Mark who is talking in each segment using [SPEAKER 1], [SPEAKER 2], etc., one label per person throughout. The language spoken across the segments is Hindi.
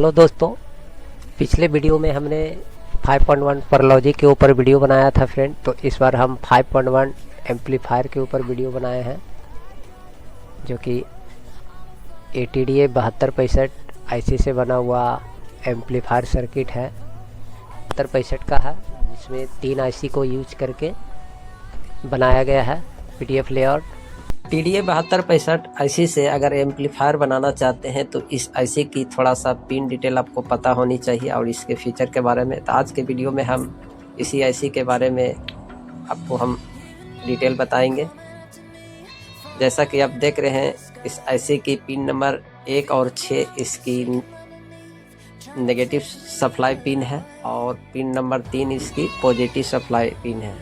[SPEAKER 1] हेलो दोस्तों, पिछले वीडियो में हमने 5.1 परलॉजी के ऊपर वीडियो बनाया था फ्रेंड। तो इस बार हम 5.1 एम्पलीफायर के ऊपर वीडियो बनाए हैं, जो कि ATDA 7265 IC से बना हुआ एम्पलीफायर सर्किट है। 7265 का है, जिसमें 3 IC को यूज करके बनाया गया है PDF लेआउट। TDA 7265 IC से अगर एम्पलीफायर बनाना चाहते हैं तो इस IC की थोड़ा सा पिन डिटेल आपको पता होनी चाहिए और इसके फीचर के बारे में। तो आज के वीडियो में हम इसी IC के बारे में आपको हम डिटेल बताएंगे। जैसा कि आप देख रहे हैं, इस IC की पिन नंबर 1 और 6 इसकी नेगेटिव सप्लाई पिन है और पिन नंबर 3 इसकी पॉजिटिव सप्लाई पिन है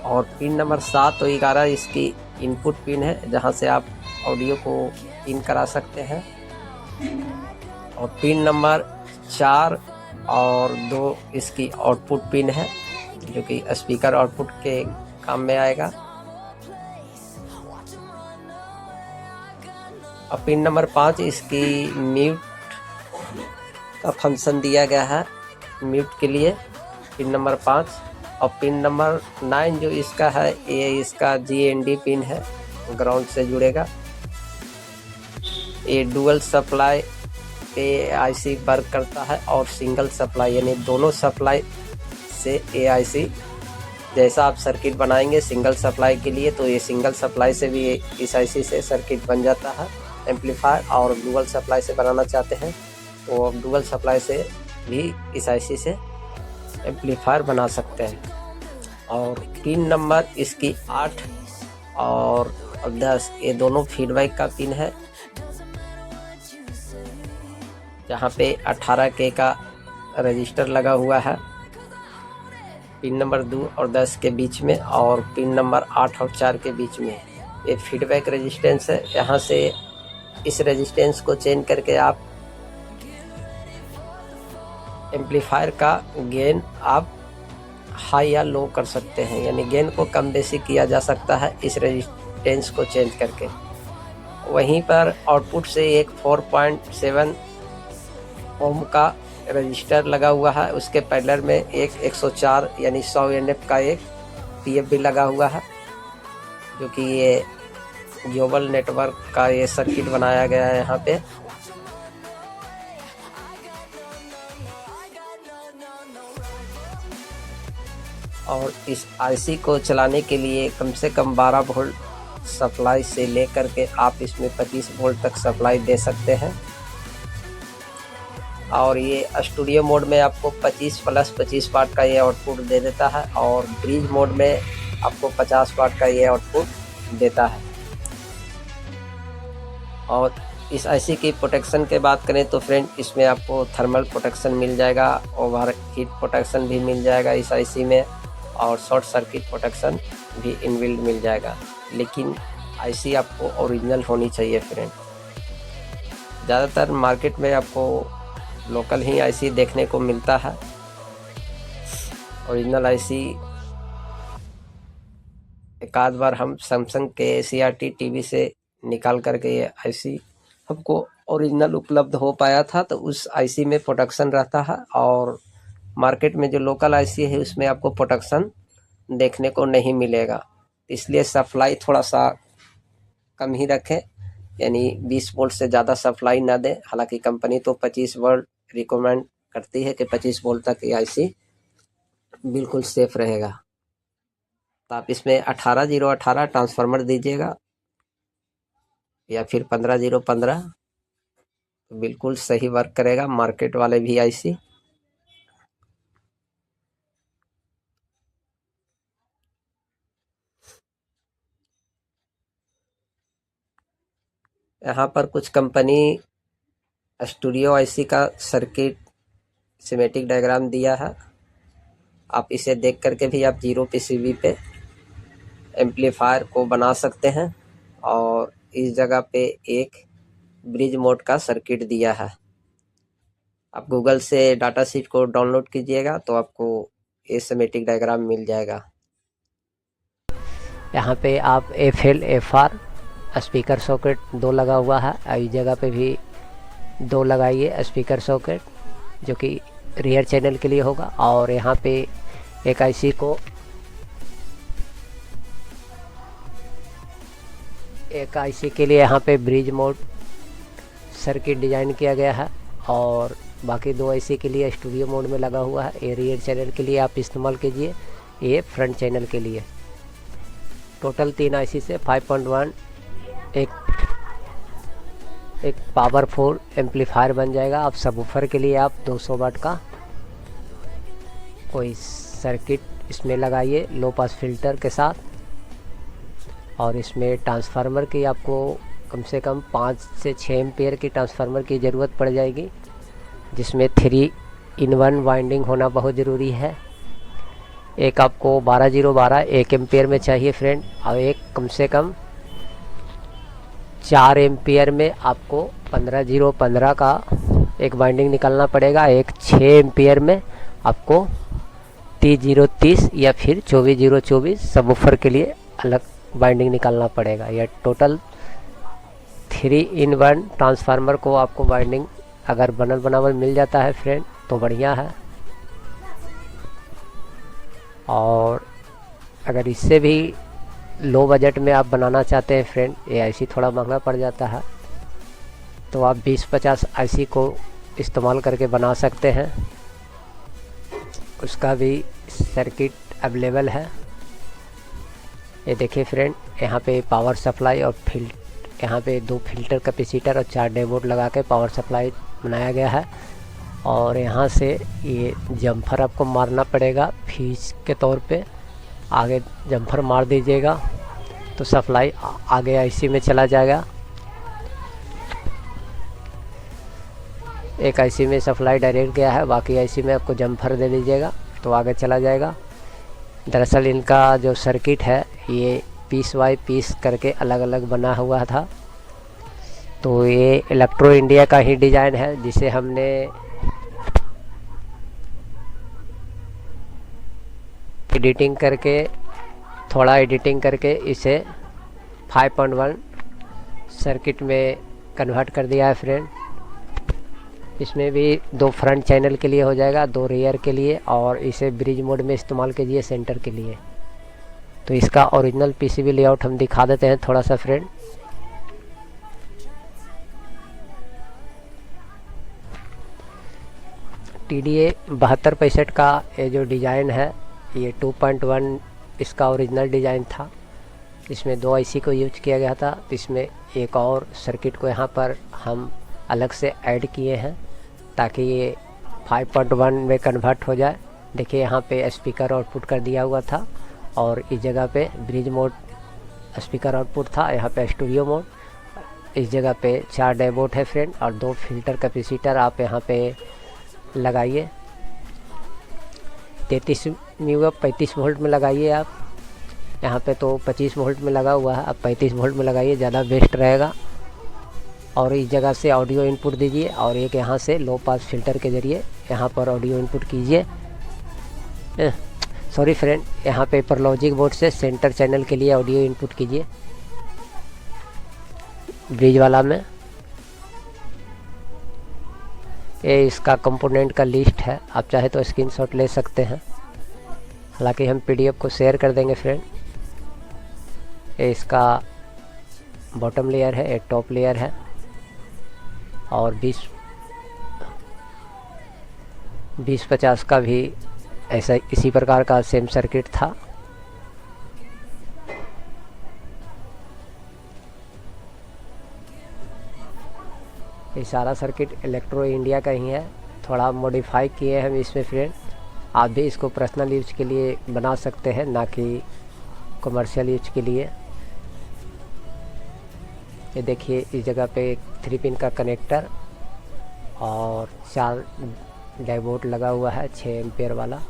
[SPEAKER 1] और पिन नंबर 7 और 11 इसकी इनपुट पिन है, जहां से आप ऑडियो को इन करा सकते हैं। और पिन नंबर 4 और 2 इसकी आउटपुट पिन है, जो कि स्पीकर आउटपुट के काम में आएगा। और पिन नंबर 5 इसकी म्यूट का फंक्शन दिया गया है, म्यूट के लिए पिन नंबर 5। और पिन नंबर 9 जो इसका है, ये इसका GND पिन है, ग्राउंड से जुड़ेगा। ये डुअल सप्लाई पे IC वर्क करता है और सिंगल सप्लाई, यानी दोनों सप्लाई से AIC जैसा आप सर्किट बनाएंगे सिंगल सप्लाई के लिए, तो ये सिंगल सप्लाई से भी इस IC से सर्किट बन जाता है एम्पलीफायर। और डुअल सप्लाई से बनाना चाहते हैं तो आप डुअल सप्लाई से भी इस IC से एम्पलीफायर बना सकते हैं। और पिन नंबर इसकी 8 और 10 ये दोनों फीडबैक का पिन है, जहाँ पे 18K का रजिस्टर लगा हुआ है पिन नंबर 2 और 10 के बीच में, और पिन नंबर 8 और 4 के बीच में ये फीडबैक रेजिस्टेंस है। यहाँ से इस रेजिस्टेंस को चेंज करके आप एम्पलीफायर का गेन आप हाई या लो कर सकते हैं, यानी गेन को कम बेसी किया जा सकता है इस रेजिस्टेंस को चेंज करके। वहीं पर आउटपुट से एक 4.7 ओम का रजिस्टर लगा हुआ है, उसके पैरेलल में एक 104 यानी 100 NF का एक PF भी लगा हुआ है, जो कि ये ग्लोबल नेटवर्क का ये सर्किट बनाया गया है यहाँ पे। और इस IC को चलाने के लिए कम से कम 12 वोल्ट सप्लाई से लेकर के आप इसमें 25 वोल्ट तक सप्लाई दे सकते हैं। और ये स्टूडियो मोड में आपको 25 + 25 वाट का ये आउटपुट दे देता है, और ब्रिज मोड में आपको 50 वाट का ये आउटपुट देता है। और इस IC की प्रोटेक्शन के बात करें तो फ्रेंड, इसमें आपको थर्मल प्रोटेक्शन मिल जाएगा, ओवर हीट प्रोटेक्शन भी मिल जाएगा इस IC में, और शॉर्ट सर्किट प्रोटेक्शन भी इनबिल्ट मिल जाएगा। लेकिन IC आपको ओरिजिनल होनी चाहिए फ्रेंड। ज़्यादातर मार्केट में आपको लोकल ही IC देखने को मिलता है। ओरिजिनल IC एक आध बार हम सैमसंग के CRT TV से निकाल करके ये IC हमको ओरिजिनल उपलब्ध हो पाया था, तो उस IC में प्रोटेक्शन रहता है। और मार्केट में जो लोकल IC है उसमें आपको प्रोटेक्शन देखने को नहीं मिलेगा, इसलिए सप्लाई थोड़ा सा कम ही रखें, यानी 20 वोल्ट से ज़्यादा सप्लाई ना दें। हालांकि कंपनी तो 25 वोल्ट रिकमेंड करती है कि 25 वोल्ट तक ये IC बिल्कुल सेफ रहेगा। तो आप इसमें 18018 ट्रांसफार्मर दीजिएगा या फिर 15015, बिल्कुल सही वर्क करेगा मार्केट वाले भी IC। यहाँ पर कुछ कंपनी स्टूडियो IC का सर्किट सिमेटिक डायग्राम दिया है, आप इसे देख करके भी आप 0 PCB पे एम्पलीफायर को बना सकते हैं। और इस जगह पे एक ब्रिज मोड का सर्किट दिया है। आप गूगल से डाटा शीट को डाउनलोड कीजिएगा तो आपको ये सिमेटिक डायग्राम मिल जाएगा। यहाँ पे आप FL FR स्पीकर सॉकेट 2 लगा हुआ है, इस जगह पे भी दो लगाइए स्पीकर सॉकेट जो कि रियर चैनल के लिए होगा। और यहाँ पे एक आईसी को के लिए यहाँ पे ब्रिज मोड सर्किट डिज़ाइन किया गया है और बाकी दो आईसी के लिए स्टूडियो मोड में लगा हुआ है। ये रियर चैनल के लिए आप इस्तेमाल कीजिए, ये फ्रंट चैनल के लिए। टोटल 3 आईसी से 5.1 एक पावरफुल एम्पलीफायर बन जाएगा। आप सबवूफर के लिए आप 200 वाट का कोई सर्किट इसमें लगाइए लो पास फिल्टर के साथ। और इसमें ट्रांसफार्मर की आपको कम से कम 5 से 6 एम्पियर की ट्रांसफार्मर की ज़रूरत पड़ जाएगी, जिसमें 3-in-1 वाइंडिंग होना बहुत ज़रूरी है। एक आपको 12012 1 एम्पियर में चाहिए फ्रेंड, और एक कम से कम 4 एम्पियर में आपको 15015 का एक वाइंडिंग निकालना पड़ेगा। एक 6 एम्पियर में आपको 30030 या फिर 24024 सबवूफर के लिए अलग वाइंडिंग निकालना पड़ेगा। यह टोटल 3-in-1 ट्रांसफार्मर को आपको वाइंडिंग अगर बनल बनावल मिल जाता है फ्रेंड तो बढ़िया है। और अगर इससे भी लो बजट में आप बनाना चाहते हैं फ्रेंड, ये आईसी थोड़ा महंगा पड़ जाता है, तो आप 20-50 आईसी को इस्तेमाल करके बना सकते हैं। उसका भी सर्किट अवेलेबल है। ये देखिए फ्रेंड, यहाँ पे पावर सप्लाई और यहाँ पे 2 फिल्टर कैपेसिटर और 4 डेबोर्ड लगा के पावर सप्लाई बनाया गया है। और यहाँ से ये जम्फर आपको मारना पड़ेगा फीस के तौर पे। आगे जम्फर मार दीजिएगा तो सप्लाई आगे आईसी में चला जाएगा। एक आईसी में सप्लाई डायरेक्ट गया है, बाकी आईसी में आपको जम्फर दे दीजिएगा तो आगे चला जाएगा। दरअसल इनका जो सर्किट है ये पीस बाय पीस करके अलग अलग बना हुआ था, तो ये इलेक्ट्रो इंडिया का ही डिज़ाइन है, जिसे हमने थोड़ा एडिटिंग करके इसे 5.1 सर्किट में कन्वर्ट कर दिया है फ्रेंड। इसमें भी 2 फ्रंट चैनल के लिए हो जाएगा, 2 रियर के लिए, और इसे ब्रिज मोड में इस्तेमाल कीजिए सेंटर के लिए। तो इसका ओरिजिनल पीसीबी लेआउट हम दिखा देते हैं थोड़ा सा फ्रेंड। TDA 7265 का ये जो डिज़ाइन है ये 2.1 इसका ओरिजिनल डिज़ाइन था। इसमें 2 आईसी को यूज किया गया था। इसमें एक और सर्किट को यहाँ पर हम अलग से ऐड किए हैं ताकि ये 5.1 में कन्वर्ट हो जाए। देखिए यहाँ पे स्पीकर आउटपुट कर दिया हुआ था और इस जगह पे ब्रिज मोड स्पीकर आउटपुट था, यहाँ पे स्टूडियो मोड, इस जगह पे 4 डेबोर्ड है फ्रेंड और 2 फिल्टर कैपेसिटर आप यहाँ पे लगाइए। 33 न्यू 35 वोल्ट में लगाइए आप। यहाँ पे तो 25 वोल्ट में लगा हुआ है, अब 35 वोल्ट में लगाइए, ज़्यादा बेस्ट रहेगा। और इस जगह से ऑडियो इनपुट दीजिए और एक यहाँ से लो पास फिल्टर के ज़रिए यहाँ पर ऑडियो इनपुट कीजिए। सॉरी फ्रेंड, यहाँ पे परलॉजिक बोर्ड से सेंटर चैनल के लिए ऑडियो इनपुट कीजिए ब्रिज वाला में। ये इसका कंपोनेंट का लिस्ट है, आप चाहे तो स्क्रीनशॉट ले सकते हैं, हालांकि हम पीडीएफ को शेयर कर देंगे फ्रेंड। ये इसका बॉटम लेयर है, एक टॉप लेयर है और 2050 का भी ऐसा इसी प्रकार का सेम सर्किट था। ये सारा सर्किट इलेक्ट्रो इंडिया का ही है, थोड़ा मॉडिफाई किए हैं हम इसमें फ्रेंड। आप भी इसको पर्सनल यूज के लिए बना सकते हैं, ना कि कमर्शियल यूज के लिए। ये देखिए इस जगह पे 3 पिन का कनेक्टर और 4 डायोड लगा हुआ है 6 एम्पियर वाला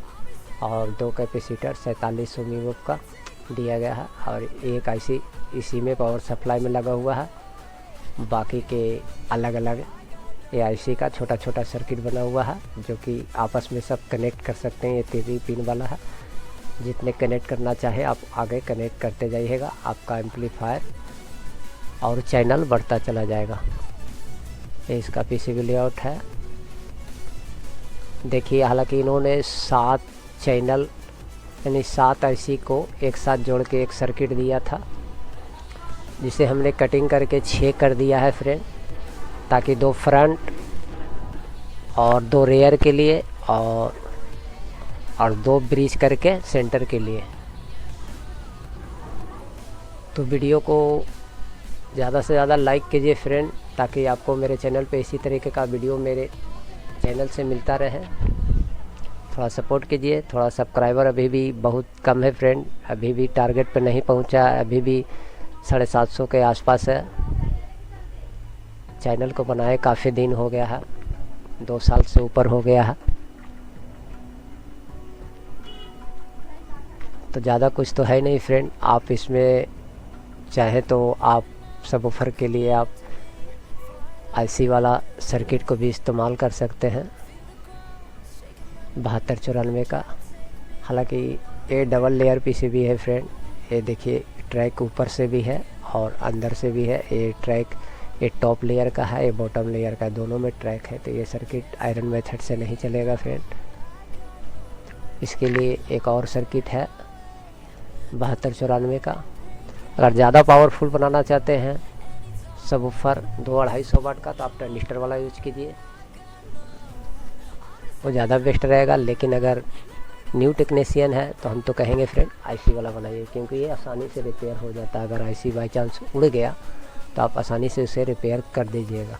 [SPEAKER 1] और 2 कैपेसिटर 4700 मिली का दिया गया है और एक आईसी इसी में पावर सप्लाई में लगा हुआ है। बाकी के अलग अलग ये आईसी का छोटा छोटा सर्किट बना हुआ है जो कि आपस में सब कनेक्ट कर सकते हैं। ये 3 पिन वाला है, जितने कनेक्ट करना चाहे आप आगे कनेक्ट करते जाइएगा, आपका एम्पलीफायर और चैनल बढ़ता चला जाएगा। ये इसका पीसीबी लेआउट है। देखिए, हालांकि इन्होंने 7 चैनल यानी 7 आईसी को एक साथ जोड़ के एक सर्किट दिया था, जिसे हमने कटिंग करके 6 कर दिया है फ्रेंड, ताकि 2 फ्रंट और 2 रेयर के लिए और 2 ब्रिज करके सेंटर के लिए। तो वीडियो को ज़्यादा से ज़्यादा लाइक कीजिए फ्रेंड, ताकि आपको मेरे चैनल पे इसी तरीके का वीडियो मेरे चैनल से मिलता रहे। थोड़ा सपोर्ट कीजिए। थोड़ा सब्सक्राइबर अभी भी बहुत कम है फ्रेंड, अभी भी टारगेट पे नहीं पहुंचा है, अभी भी 750 के आसपास है। चैनल को बनाए काफ़ी दिन हो गया है, 2 साल से ऊपर हो गया है। तो ज़्यादा कुछ तो है नहीं फ्रेंड। आप इसमें चाहे तो आप सबवूफर के लिए आप आईसी वाला सर्किट को भी इस्तेमाल कर सकते हैं 7294 का। हालांकि ये डबल लेयर पीसीबी है फ्रेंड। ये देखिए, ट्रैक ऊपर से भी है और अंदर से भी है। ये ट्रैक ये टॉप लेयर का है, ये बॉटम लेयर का, दोनों में ट्रैक है। तो ये सर्किट आयरन मेथड से नहीं चलेगा फ्रेंड। इसके लिए एक और सर्किट है 7294 का। अगर ज़्यादा पावरफुल बनाना चाहते हैं सबवूफर 2-250 वाट का, तो आप ट्रांजिस्टर वाला यूज कीजिए, वो ज़्यादा बेस्ट रहेगा। लेकिन अगर न्यू टेक्नीशियन है तो हम तो कहेंगे फ्रेंड आईसी वाला बनाइए, क्योंकि ये आसानी से रिपेयर हो जाता है। अगर आईसी बाई चांस उड़ गया तो आप आसानी से उसे रिपेयर कर दीजिएगा।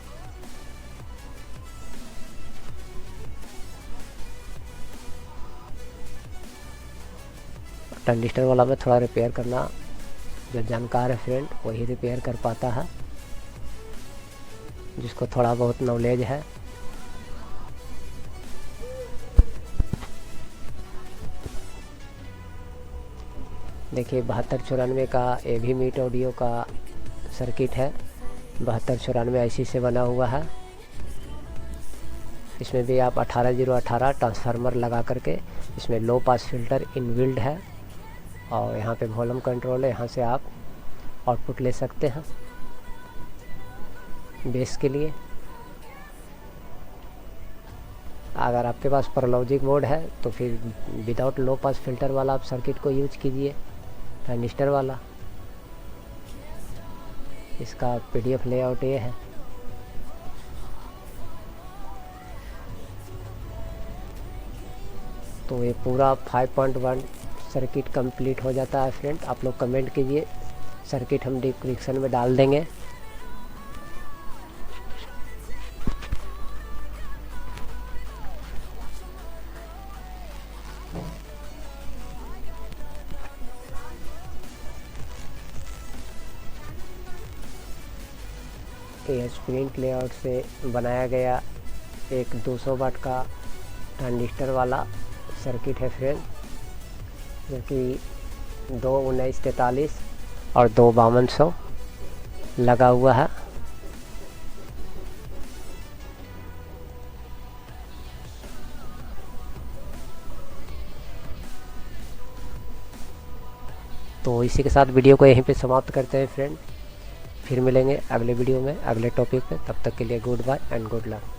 [SPEAKER 1] ट्रांजिस्टर वाला में थोड़ा रिपेयर करना, जो जानकार है फ्रेंड वही रिपेयर कर पाता है, जिसको थोड़ा बहुत नॉलेज है। देखिए, 7294 का ये भी मीट ऑडियो का सर्किट है, 7294 आईसी से बना हुआ है। इसमें भी आप 18018 ट्रांसफार्मर लगा करके, इसमें लो पास फिल्टर इनबिल्ड है और यहाँ पे वॉल्यूम कंट्रोल है, यहाँ से आप आउटपुट ले सकते हैं बेस के लिए। अगर आपके पास पैरालॉजिक मोड है तो फिर विदाउट लो पास फिल्टर वाला आप सर्किट को यूज कीजिए, ट्रांजिस्टर वाला। इसका पीडीएफ लेआउट ये है। तो ये पूरा 5.1 सर्किट कंप्लीट हो जाता है फ्रेंड। आप लोग कमेंट कीजिए, सर्किट हम डिस्क्रिप्शन में डाल देंगे। ये स्प्रिंट लेआउट से बनाया गया एक 200 वाट का ट्रांजिस्टर वाला सर्किट है फ्रेंड, जो कि 2 1943 और 2 5200 लगा हुआ है। तो इसी के साथ वीडियो को यहीं पे समाप्त करते हैं फ्रेंड। फिर मिलेंगे अगले वीडियो में अगले टॉपिक पे। तब तक के लिए good bye and good luck.